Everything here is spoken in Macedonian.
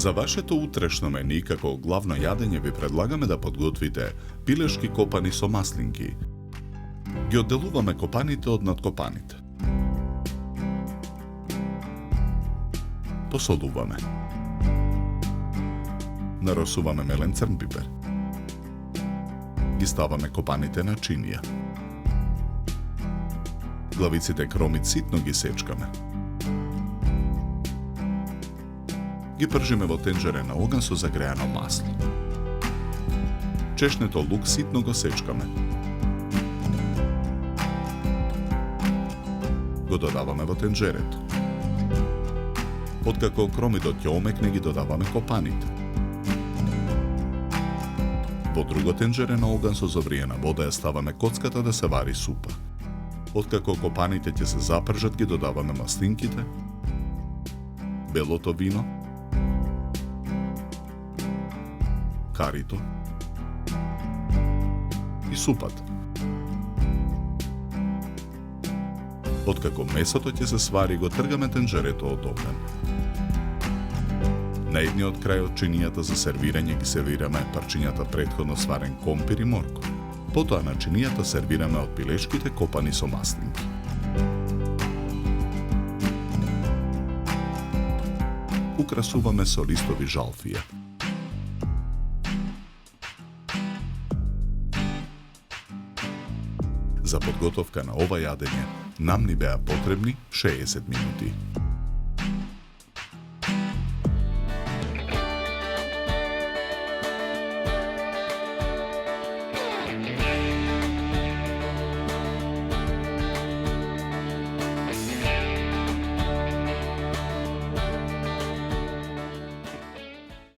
За вашето утрешно мени како главно јадење ви предлагаме да подготвите пилешки копани со маслинки. Ги одделуваме копаните од надкопаните. Посолуваме. Наросуваме мелен црн пипер. Ги ставаме копаните на чинија. Главиците кромит ситно ги сечкаме. Ги пржиме во тенџере на оган со загреано масло. Чешнето лук ситно го сечкаме. Го додаваме во тенџерето. Откако кромидот ќе омекне, ги додаваме копаните. Во друго тенџере на оган со завриена вода ја ставаме коцката да се вари супа. Откако копаните ќе се запржат, ги додаваме маслинките, белото вино, карито и супата. Откако месото ќе се свари, го тргаме тенџерето од оган. На едниот крај од чинијата за сервирање ги сервираме парчињата претходно сварен компир и морков. Потоа на чинијата сервираме од пилешките копани со маслинки. Украсуваме со листови жалфија. За подготовка на ова јадење нам ни беа потребни 60 минути.